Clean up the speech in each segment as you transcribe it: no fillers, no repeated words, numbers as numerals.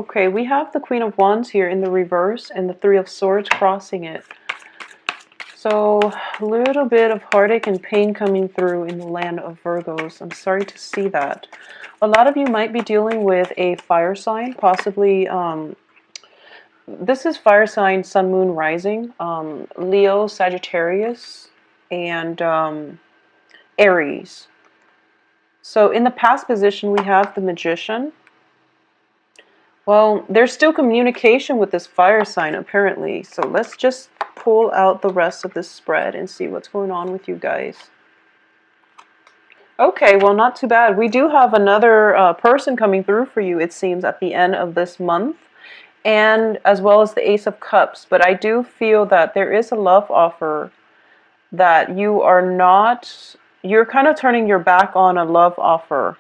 Okay, we have the Queen of Wands here in the reverse and the Three of Swords crossing it. So a little bit of heartache and pain coming through in the land of Virgos. I'm sorry to see that. A lot of you might be dealing with a fire sign, possibly, this is fire sign, sun, moon, rising, Leo, Sagittarius, and Aries. So in the past position, we have the Magician. Well, there's still communication with this fire sign, apparently. So let's just pull out the rest of this spread and see what's going on with you guys. Okay, well, not too bad. We do have another person coming through for you, it seems, at the end of this month, and as well as the Ace of Cups. But I do feel that there is a love offer that you are not, you're kind of turning your back on a love offer.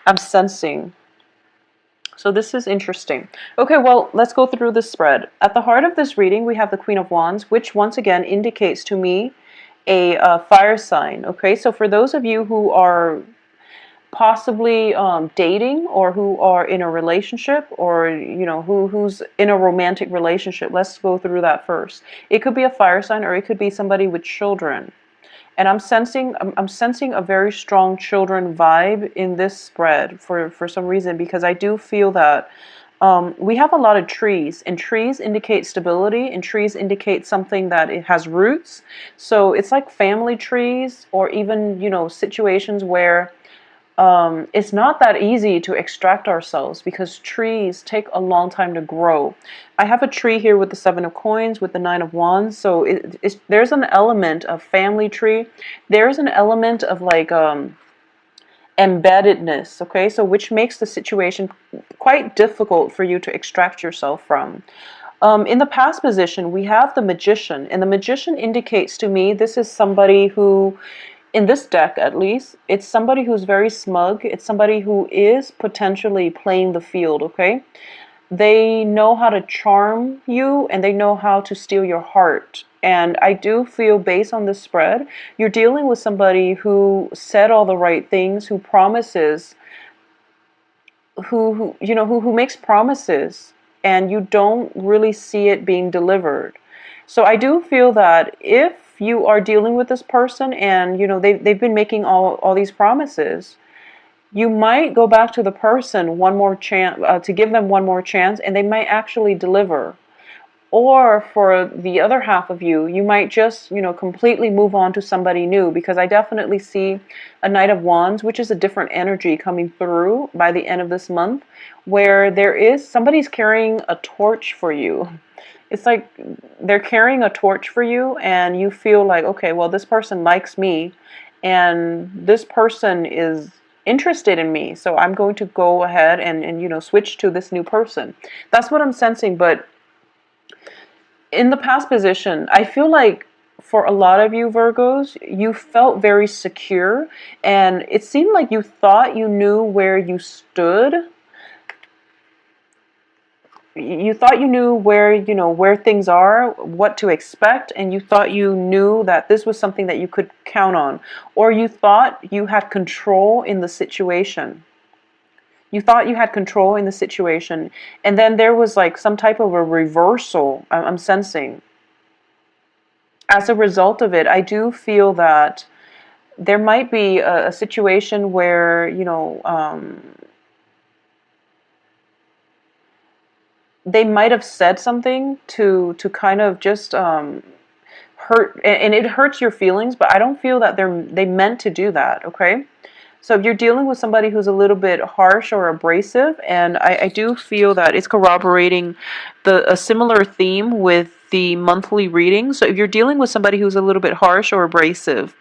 I'm sensing. So this is interesting. Okay, well, let's go through the spread. At the heart of this reading, we have the Queen of Wands, which once again indicates to me a fire sign. Okay, so for those of you who are possibly dating, or who are in a relationship, or who's in a romantic relationship, let's go through that first. It could be a fire sign, or it could be somebody with children. And I'm sensing a very strong children vibe in this spread for some reason, because I do feel that we have a lot of trees, and trees indicate stability, and trees indicate something that it has roots. So it's like family trees, or even, situations where it's not that easy to extract ourselves, because trees take a long time to grow. I have a tree here with the Seven of Coins, with the Nine of Wands. So there's an element of family tree. There's an element of like embeddedness, okay? So which makes the situation quite difficult for you to extract yourself from. In the past position, we have the Magician, and the Magician indicates to me this is somebody who, in this deck at least, it's somebody who's very smug. It's somebody who is potentially playing the field, okay? They know how to charm you, and they know how to steal your heart. And I do feel, based on this spread, you're dealing with somebody who said all the right things, who promises, who makes promises, and you don't really see it being delivered. So I do feel that if you are dealing with this person, and they've been making all these promises, you might go back to the person one more chance, to give them one more chance, and they might actually deliver. Or for the other half of you, you might just, completely move on to somebody new, because I definitely see a Knight of Wands, which is a different energy coming through by the end of this month, where somebody's carrying a torch for you. It's like they're carrying a torch for you, and you feel like, okay, well, this person likes me, and this person is interested in me, so I'm going to go ahead and switch to this new person. That's what I'm sensing. But in the past position, I feel like for a lot of you Virgos, you felt very secure, and it seemed like you thought you knew where you stood. You thought you knew where things are, what to expect, and you thought you knew that this was something that you could count on, or you thought you had control in the situation. You thought you had control in the situation, and then there was like some type of a reversal, I'm sensing. As a result of it, I do feel that there might be a situation where, they might have said something to kind of just hurt, and it hurts your feelings, but I don't feel that they meant to do that, okay? So if you're dealing with somebody who's a little bit harsh or abrasive, and I do feel that it's corroborating a similar theme with the monthly reading. So if you're dealing with somebody who's a little bit harsh or abrasive,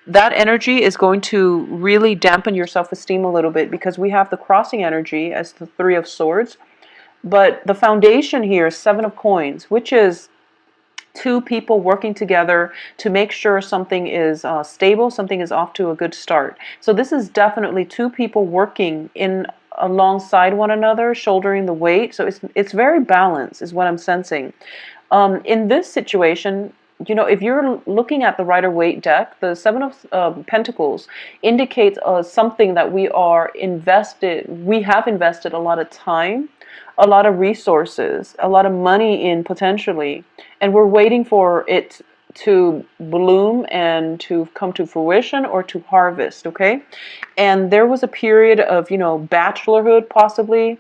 that energy is going to really dampen your self-esteem a little bit, because we have the crossing energy as the Three of Swords. But the foundation here is Seven of Coins, which is two people working together to make sure something is stable, something is off to a good start. So this is definitely two people working alongside one another, shouldering the weight. So it's very balanced, is what I'm sensing. In this situation, if you're looking at the Rider-Waite deck, the Seven of Pentacles indicates something that we have invested a lot of time a lot of resources, a lot of money in potentially, and we're waiting for it to bloom and to come to fruition or to harvest, okay? And there was a period of, bachelorhood possibly.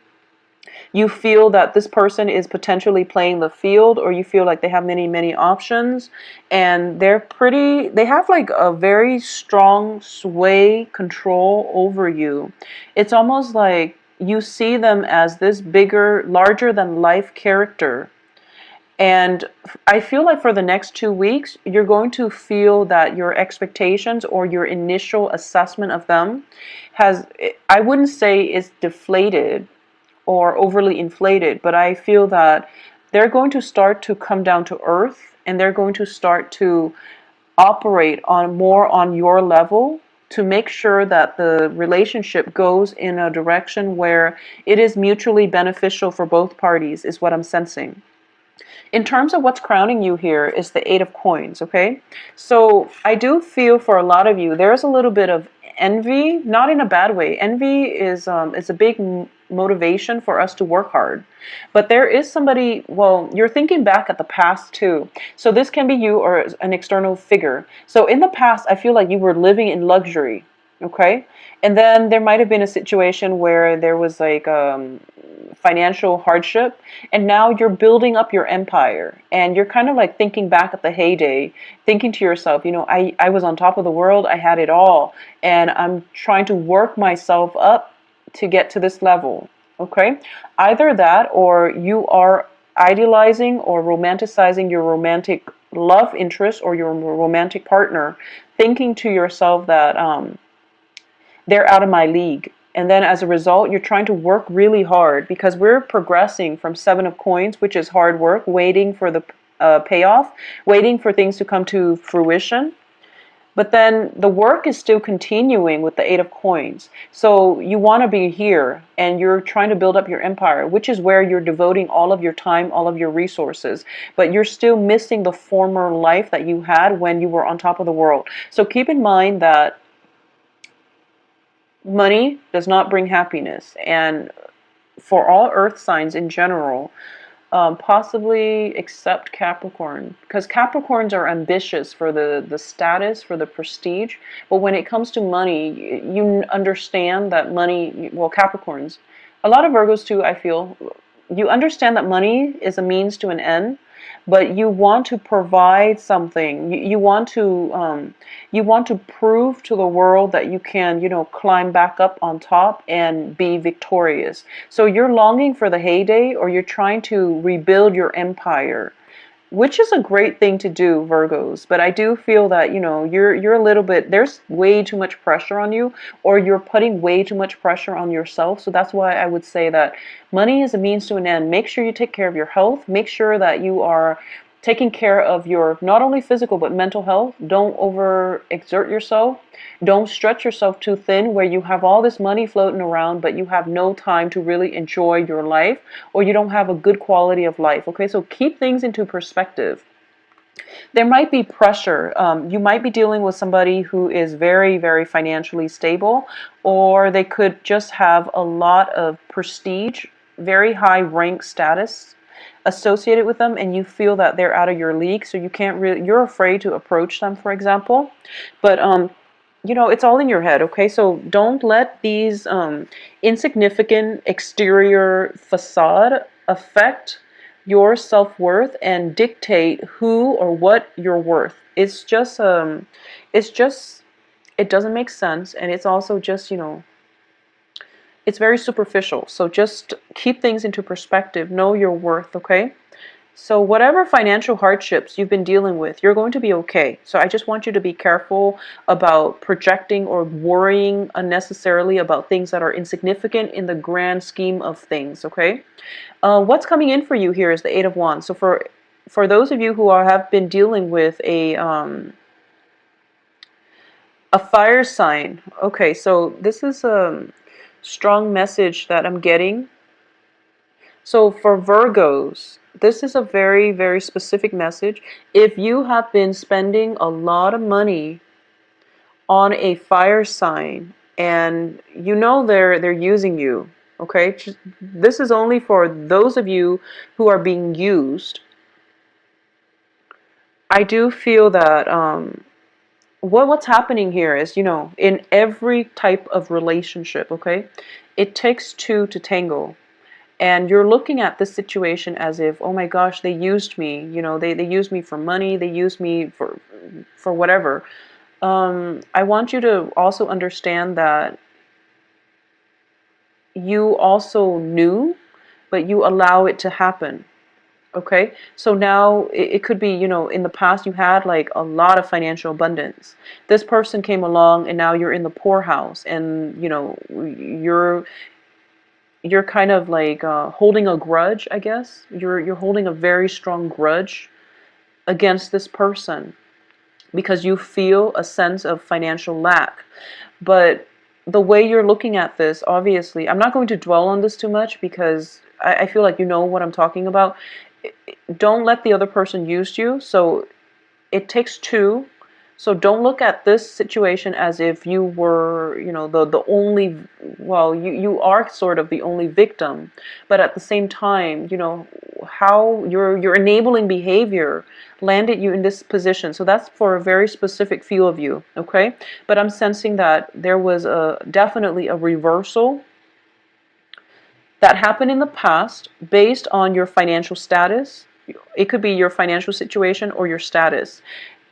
You feel that this person is potentially playing the field, or you feel like they have many, many options, and they have like a very strong sway control over you. It's almost like you see them as this bigger, larger than life character. And I feel like for the next 2 weeks, you're going to feel that your expectations or your initial assessment of them has, I wouldn't say is deflated or overly inflated, but I feel that they're going to start to come down to earth, and they're going to start to operate on more on your level to make sure that the relationship goes in a direction where it is mutually beneficial for both parties, is what I'm sensing. In terms of what's crowning you here is the Eight of Coins, okay? So I do feel for a lot of you, there's a little bit of envy, not in a bad way. Envy is a big motivation for us to work hard. But there is somebody, well, you're thinking back at the past too. So this can be you or an external figure. So in the past, I feel like you were living in luxury, okay? And then there might have been a situation where there was like financial hardship, and now you're building up your empire, and you're kind of like thinking back at the heyday, thinking to yourself, I was on top of the world, I had it all, and I'm trying to work myself up to get to this level, okay? Either that, or you are idealizing or romanticizing your romantic love interest or your romantic partner, thinking to yourself that they're out of my league. And then as a result, you're trying to work really hard, because we're progressing from Seven of Coins, which is hard work, waiting for the payoff, waiting for things to come to fruition. But then the work is still continuing with the Eight of Coins. So you want to be here, and you're trying to build up your empire, which is where you're devoting all of your time, all of your resources. But you're still missing the former life that you had when you were on top of the world. So keep in mind that money does not bring happiness, and for all earth signs in general, possibly except Capricorn, because Capricorns are ambitious for the status, for the prestige, but when it comes to money, you understand that money, well, Capricorns, a lot of Virgos too, I feel, you understand that money is a means to an end, but you want to provide something. You want to prove to the world that you can, climb back up on top and be victorious. So you're longing for the heyday, or you're trying to rebuild your empire, which is a great thing to do, Virgos. But I do feel that, you're a little bit, there's way too much pressure on you, or you're putting way too much pressure on yourself. So that's why I would say that money is a means to an end. Make sure you take care of your health. Make sure that you are taking care of your not only physical but mental health. Don't overexert yourself. Don't stretch yourself too thin where you have all this money floating around but you have no time to really enjoy your life, or you don't have a good quality of life. Okay, so keep things into perspective. There might be pressure. You might be dealing with somebody who is very, very financially stable, or they could just have a lot of prestige, very high rank status associated with them, and you feel that they're out of your league, so you can't really, you're afraid to approach them, for example. But it's all in your head, okay? So don't let these insignificant exterior facade affect your self-worth and dictate who or what you're worth. It doesn't make sense, and it's also just, it's very superficial. So just keep things into perspective. Know your worth, okay? So whatever financial hardships you've been dealing with, you're going to be okay. So I just want you to be careful about projecting or worrying unnecessarily about things that are insignificant in the grand scheme of things, okay? What's coming in for you here is the Eight of Wands. So for those of you who have been dealing with a fire sign, okay, so this is a strong message that I'm getting. So for Virgos, this is a very, very specific message. If you have been spending a lot of money on a fire sign, and they're using you, Okay, this is only for those of you who are being used. I do feel that what's happening here is, in every type of relationship, okay, it takes two to tango. And you're looking at this situation as if, oh my gosh, they used me. They used me for money. They used me for whatever. I want you to also understand that you also knew, but you allow it to happen. Okay, so now it could be, in the past you had like a lot of financial abundance. This person came along and now you're in the poorhouse, and you're kind of like holding a grudge, I guess. You're holding a very strong grudge against this person because you feel a sense of financial lack. But the way you're looking at this, obviously, I'm not going to dwell on this too much because I feel like you know what I'm talking about. Don't let the other person use you. So it takes two. So don't look at this situation as if you were, the only, well, you are sort of the only victim, but at the same time, how your enabling behavior landed you in this position. So that's for a very specific few of you, okay? But I'm sensing that there was definitely a reversal that happened in the past based on your financial status. It could be your financial situation or your status.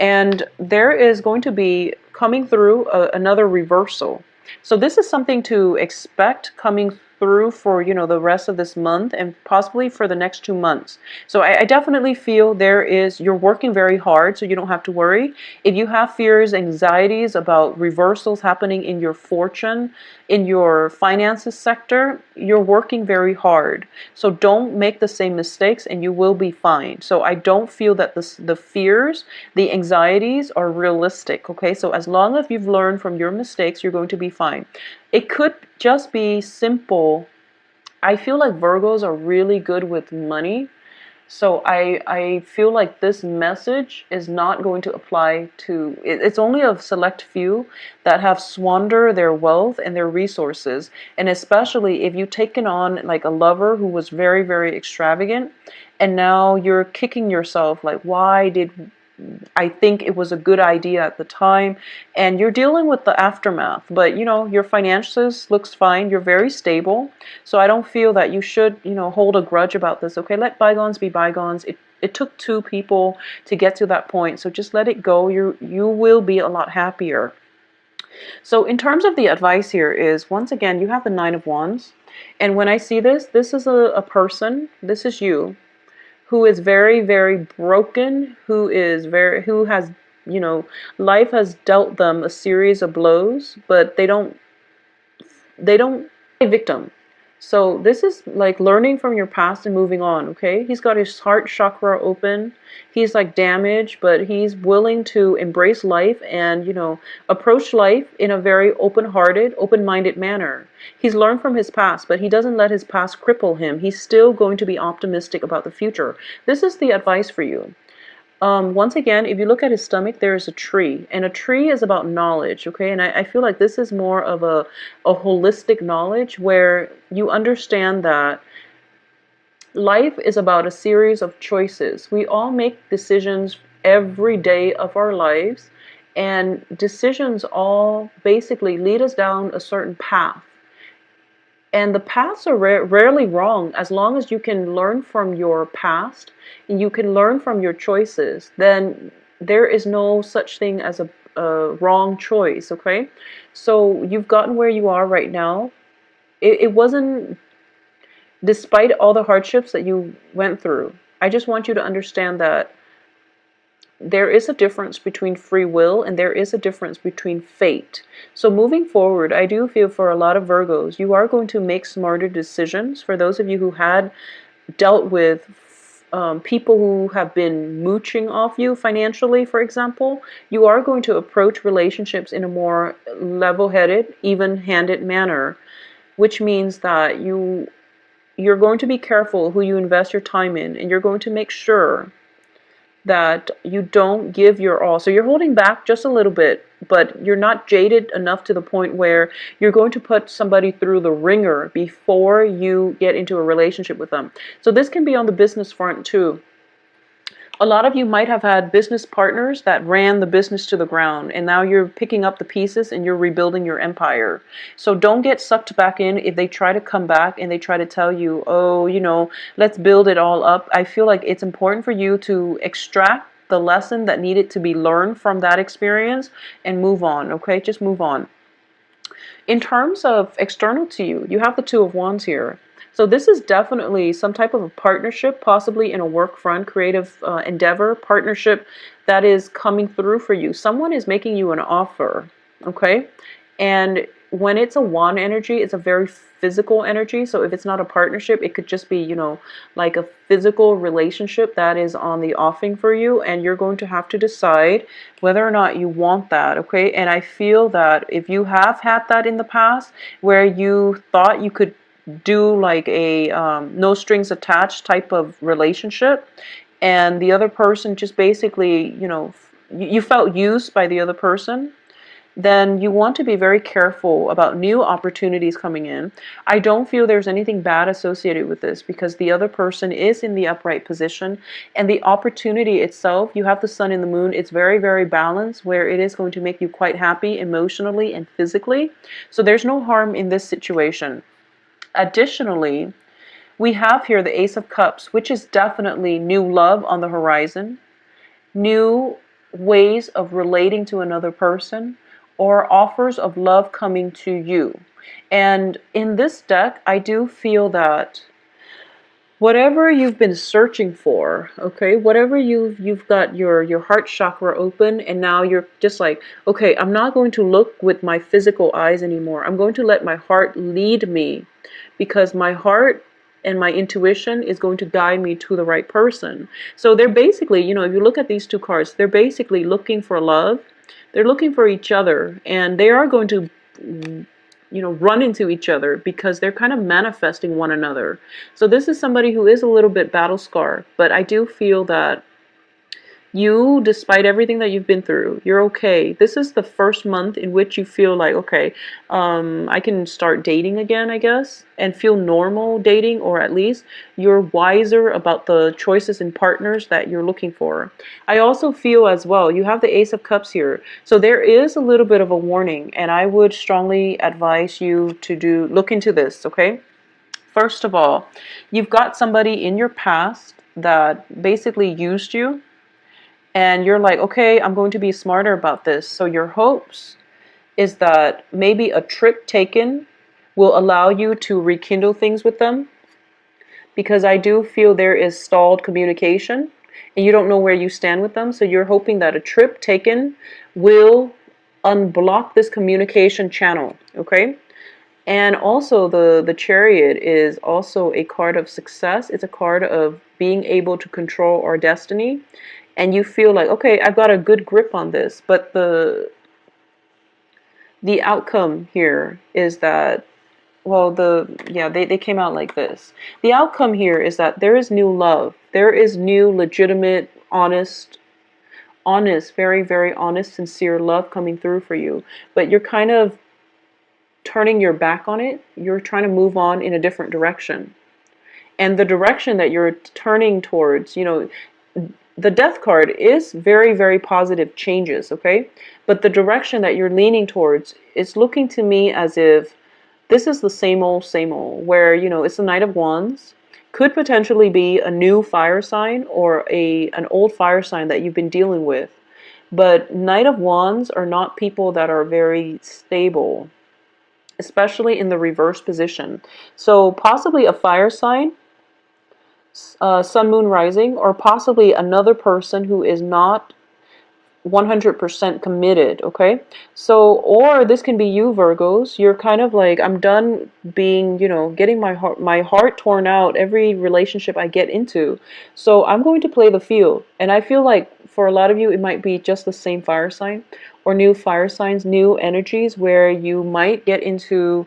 And there is going to be coming through another reversal. So this is something to expect coming through for, the rest of this month and possibly for the next 2 months. So I definitely feel you're working very hard, so you don't have to worry. If you have fears, anxieties about reversals happening in your fortune, in your finances sector, you're working very hard. So don't make the same mistakes and you will be fine. So I don't feel that the fears, the anxieties are realistic, okay? So as long as you've learned from your mistakes, you're going to be fine. It could just be simple. I feel like Virgos are really good with money. So I feel like this message is not going to apply to, it's only a select few that have squandered their wealth and their resources. And especially if you've taken on like a lover who was very, very extravagant, and now you're kicking yourself like, why did I think it was a good idea at the time, and you're dealing with the aftermath. But your finances looks fine. You're very stable. So I don't feel that you should, hold a grudge about this. Okay, let bygones be bygones. It took two people to get to that point. So just let it go. You will be a lot happier. So in terms of the advice here is, once again, you have the Nine of Wands. And when I see this is a person, this is you, who is very, very broken, who has, life has dealt them a series of blows, but they don't a victim. So this is like learning from your past and moving on, okay? He's got his heart chakra open. He's like damaged, but he's willing to embrace life and, approach life in a very open-hearted, open-minded manner. He's learned from his past, but he doesn't let his past cripple him. He's still going to be optimistic about the future. This is the advice for you. Once again, if you look at his stomach, there is a tree, and a tree is about knowledge, okay? And I feel like this is more of a holistic knowledge where you understand that life is about a series of choices. We all make decisions every day of our lives, and decisions all basically lead us down a certain path. And the paths are rarely wrong as long as you can learn from your past and you can learn from your choices. Then there is no such thing as a wrong choice, okay? So you've gotten where you are right now. It wasn't despite all the hardships that you went through. I just want you to understand that there is a difference between free will and there is a difference between fate. So moving forward, I do feel for a lot of Virgos, you are going to make smarter decisions. For those of you who had dealt with people who have been mooching off you financially, for example, you are going to approach relationships in a more level-headed, even-handed manner, which means that you're going to be careful who you invest your time in, and you're going to make sure that you don't give your all. So you're holding back just a little bit but you're not jaded enough to the point where you're going to put somebody through the ringer before you get into a relationship with them. So this can be on the business front too. A lot of you might have had business partners that ran the business to the ground, and now you're picking up the pieces and you're rebuilding your empire. So don't get sucked back in if they try to come back and they try to tell you, oh, let's build it all up. I feel like it's important for you to extract the lesson that needed to be learned from that experience and move on, okay? Just move on. In terms of external to you, you have the Two of Wands here. So this is definitely some type of a partnership, possibly in a work front, creative endeavor, partnership that is coming through for you. Someone is making you an offer, okay? And when it's a wand energy, it's a very physical energy. So if it's not a partnership, it could just be, like a physical relationship that is on the offing for you. And you're going to have to decide whether or not you want that, okay? And I feel that if you have had that in the past where you thought you could do like a no strings attached type of relationship, and the other person just basically, you felt used by the other person, then you want to be very careful about new opportunities coming in. I don't feel there's anything bad associated with this because the other person is in the upright position, and the opportunity itself, you have the sun and the moon, it's very, very balanced where it is going to make you quite happy emotionally and physically. So there's no harm in this situation. Additionally, we have here the Ace of Cups, which is definitely new love on the horizon, new ways of relating to another person, or offers of love coming to you. And in this deck, I do feel that whatever you've been searching for, okay, whatever you've got your heart chakra open, and now you're just like, okay, I'm not going to look with my physical eyes anymore. I'm going to let my heart lead me, because my heart and my intuition is going to guide me to the right person. So they're basically, if you look at these two cards, they're basically looking for love. They're looking for each other, and they are going to run into each other because they're kind of manifesting one another. So this is somebody who is a little bit battle scarred, but I do feel that you, despite everything that you've been through, you're okay. This is the first month in which you feel like, okay, I can start dating again, I guess, and feel normal dating, or at least you're wiser about the choices in partners that you're looking for. I also feel as well, you have the Ace of Cups here. So there is a little bit of a warning, and I would strongly advise you to look into this, okay? First of all, you've got somebody in your past that basically used you, and you're like, okay, I'm going to be smarter about this. So your hopes is that maybe a trip taken will allow you to rekindle things with them, because I do feel there is stalled communication and you don't know where you stand with them. So you're hoping that a trip taken will unblock this communication channel, okay? And also the Chariot is also a card of success. It's a card of being able to control our destiny. And you feel like, okay, I've got a good grip on this. But the outcome here is that, well, they came out like this. The outcome here is that there is new love. There is new, legitimate, honest, very, very honest, sincere love coming through for you. But you're kind of turning your back on it. You're trying to move on in a different direction. And the direction that you're turning towards, the Death card is very, very positive changes, okay? But the direction that you're leaning towards is looking to me as if this is the same old, where, it's the Knight of Wands. Could potentially be a new fire sign or an old fire sign that you've been dealing with. But Knight of Wands are not people that are very stable, especially in the reverse position. So possibly a fire sign, sun, moon, rising, or possibly another person who is not 100% committed, okay? So, or this can be you, Virgos. You're kind of like, I'm done being, getting my heart torn out every relationship I get into. So I'm going to play the field. And I feel like for a lot of you, it might be just the same fire sign or new fire signs, new energies where you might get into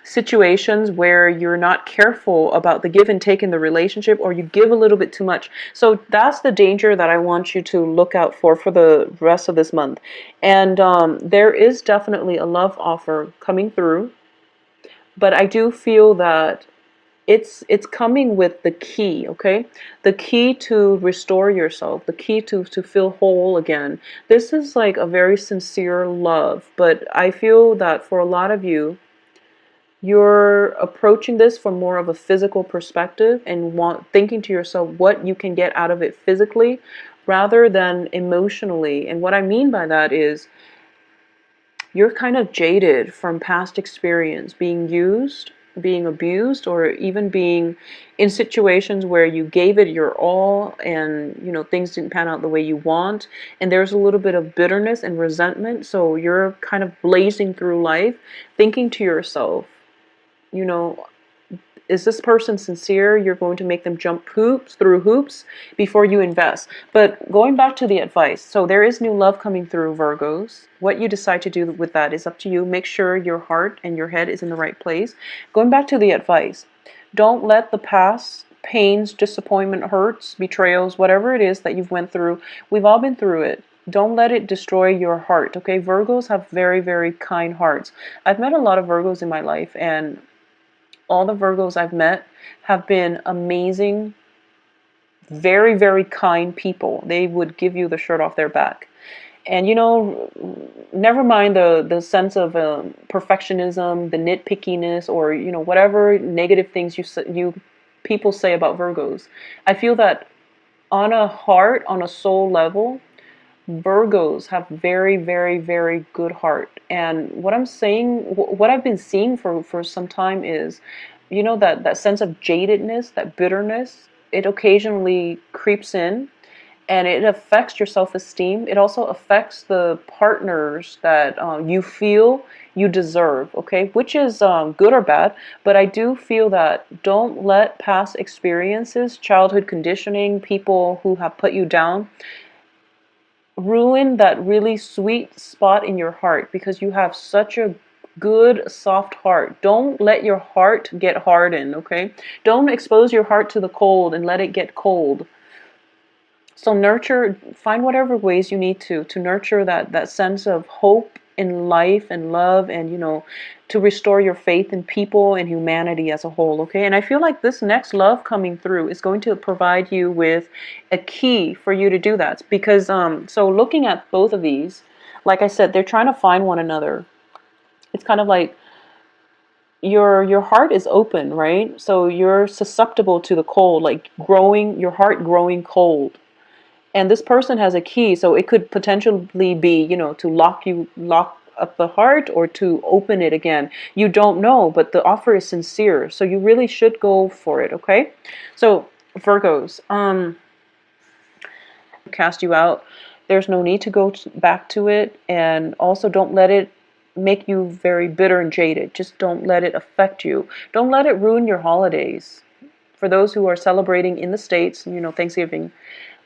situations where you're not careful about the give and take in the relationship, or you give a little bit too much. So that's the danger that I want you to look out for the rest of this month. And there is definitely a love offer coming through, but I do feel that it's coming with the key, okay? The key to restore yourself, the key to feel whole again. This is like a very sincere love, but I feel that for a lot of you, you're approaching this from more of a physical perspective and thinking to yourself what you can get out of it physically rather than emotionally. And what I mean by that is you're kind of jaded from past experience, being used, being abused, or even being in situations where you gave it your all and things didn't pan out the way you want, and there's a little bit of bitterness and resentment. So you're kind of blazing through life thinking to yourself, you know, is this person sincere? You're going to make them jump through hoops before you invest. But going back to the advice, so there is new love coming through, Virgos. What you decide to do with that is up to you. Make sure your heart and your head is in the right place. Going back to the advice, don't let the past pains, disappointment, hurts, betrayals, whatever it is that you've went through, we've all been through it. Don't let it destroy your heart, okay? Virgos have very, very kind hearts. I've met a lot of Virgos in my life, and all the Virgos I've met have been amazing, very, very kind people. They would give you the shirt off their back. And never mind the sense of perfectionism, the nitpickiness, or whatever negative things you people say about Virgos. I feel that on a heart, on a soul level, Virgos have very, very, very good heart. And what I'm saying, what I've been seeing for some time is, that sense of jadedness, that bitterness, it occasionally creeps in, and it affects your self-esteem. It also affects the partners that you feel you deserve, okay? Which is good or bad, but I do feel that don't let past experiences, childhood conditioning, people who have put you down, ruin that really sweet spot in your heart, because you have such a good soft heart. Don't let your heart get hardened, okay? Don't expose your heart to the cold and let it get cold. So find whatever ways you need to nurture that sense of hope in life and love, and to restore your faith in people and humanity as a whole, okay? And I feel like this next love coming through is going to provide you with a key for you to do that, because so looking at both of these, like I said, they're trying to find one another. It's kind of like your heart is open, right? So you're susceptible to the cold, like your heart growing cold. And this person has a key, so it could potentially be, to lock up the heart, or to open it again. You don't know, but the offer is sincere, so you really should go for it, okay? So Virgos, cast you out. There's no need to go back to it, and also don't let it make you very bitter and jaded. Just don't let it affect you. Don't let it ruin your holidays. For those who are celebrating in the States, Thanksgiving.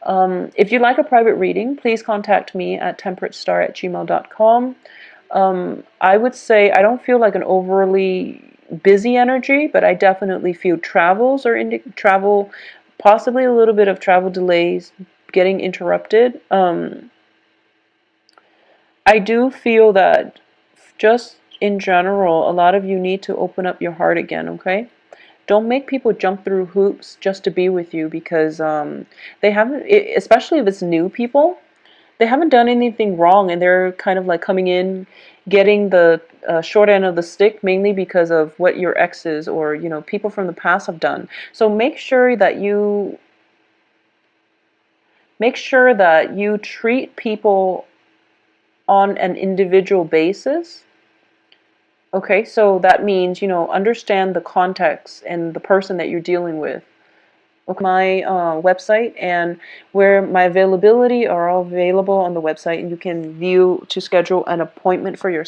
If you'd like a private reading, please contact me at temperatestar@gmail.com. I would say I don't feel like an overly busy energy, but I definitely feel travel, possibly a little bit of travel delays, getting interrupted. I do feel that just in general, a lot of you need to open up your heart again, okay? Don't make people jump through hoops just to be with you, because they haven't, especially if it's new people, they haven't done anything wrong, and they're kind of like coming in, getting the short end of the stick, mainly because of what your exes or people from the past have done. So make sure that you treat people on an individual basis. Okay, so that means, understand the context and the person that you're dealing with. Okay, my website and where my availability are all available on the website, and you can view to schedule an appointment for yourself.